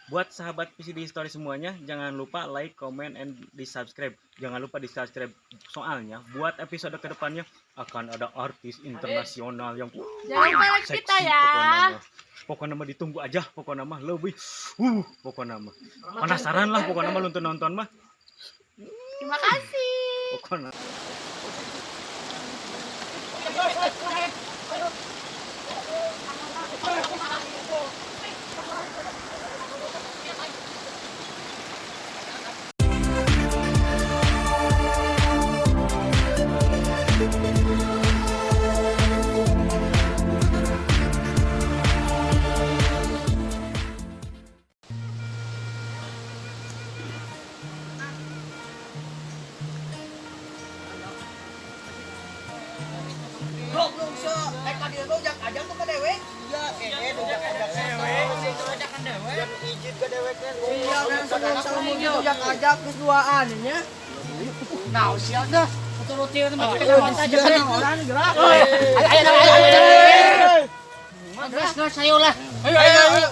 Buat sahabat VCD Story semuanya, jangan lupa like, comment, and di subscribe. Jangan lupa di subscribe, soalnya buat episode kedepannya akan ada artis internasional yang Jangan lupa like seksi kita ya. pokoknya mah ditunggu aja, pokoknya mah lebih pokoknya mah penasaran lah, pokoknya mah nonton mah. Terima kasih. Pokoknya ajak terus duaan nya. Nah, siap dah. Turuti itu mah aja orang gerak. Ayo. Gerak sayo lah. Ayo.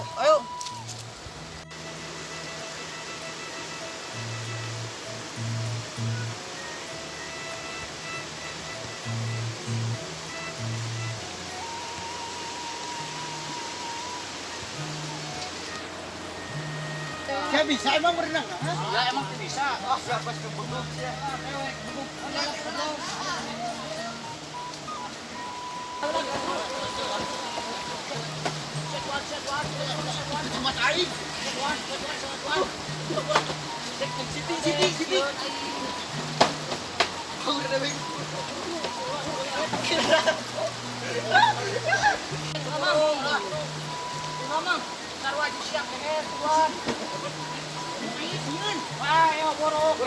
Saya bisa emang berenang? Ya emang bisa. Oh, siapa sih bubuk? Siti. Mama, taruh aja siap tuan. Ayo borok.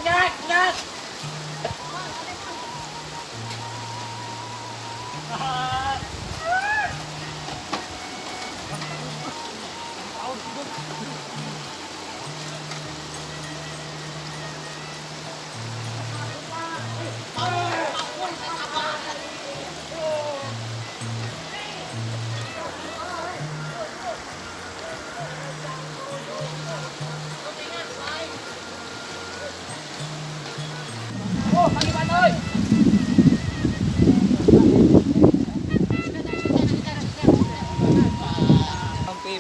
Nyak. Pagi ơi.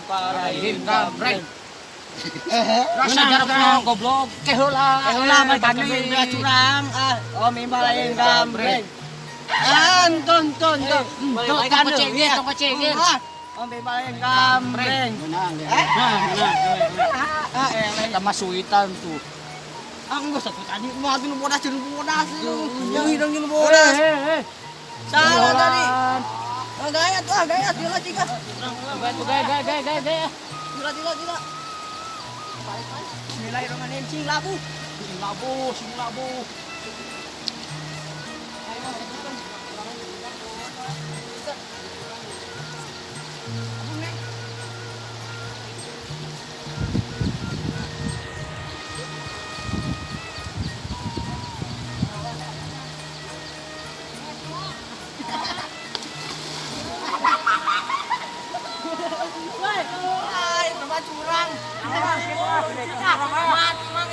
Parahin gambreng. Rasa jarang goblok. Keheula mah bani curang. Oh mimbalain gambreng. Anton. Tuh kan cengit. Oh mimbalain gambreng. Kita masuitan tuh. Enggak satu tadi mau atuh bodas jeung bodas. Yang hidung jeung bodas. Salah tadi. Gaya dila ciga. Gaya. Dila. Bismillahirrahmanirrahim. Sing labu. Curang. Mang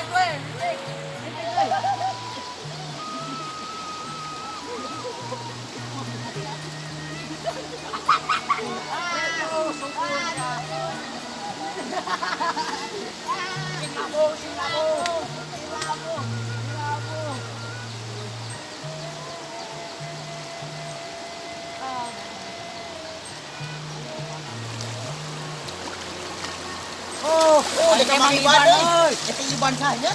itu Mang Iban euy. Eta Iban saja.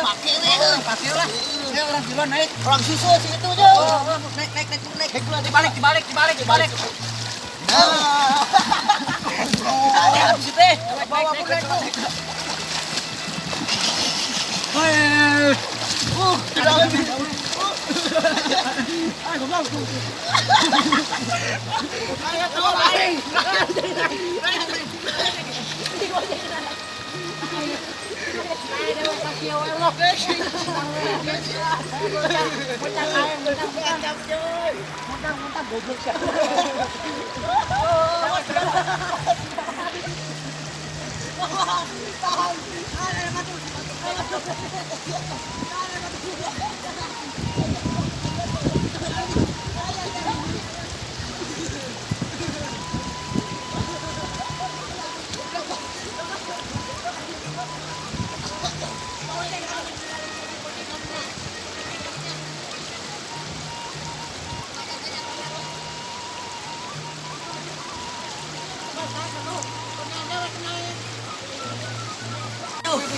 Pakai lah. Orang duluan naik. Orang susu situ aja. Naik. Dibalik. Nah. Habis itu. Bawa naik. Ayo,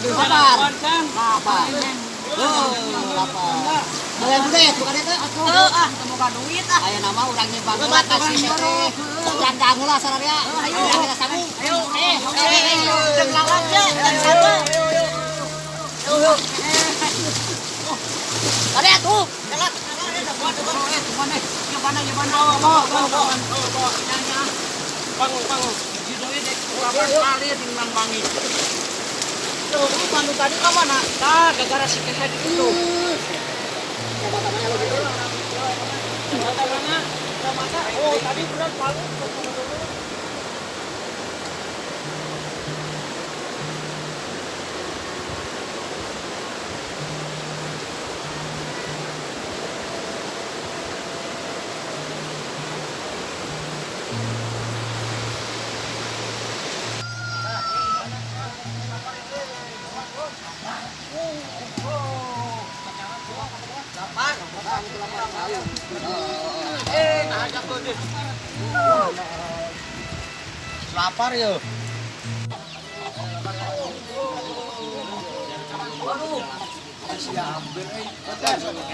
Lapar. Lapar. Lapar. Bayar duit, bukan itu aku. Temu ka duit ah. Aya nama urang nyebang heula kasih teh. Urang dangu lah sararea. Ayo kita sami. Ayo. Jeung lawan ge, jeung sama. Ayo. Tadi atuh. Jalan. Bangun. Di duit dek. Lapar kali timbang bangi. Tuh, pandu tadi ke mana? Nah, gara-gara si kehe itu. Mata-matanya lo gitu. Mata-matanya, mata. Oh, tadi benar palu. Lapar ya. Waduh. Siap, Enggak salah,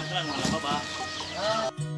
malah Bapak.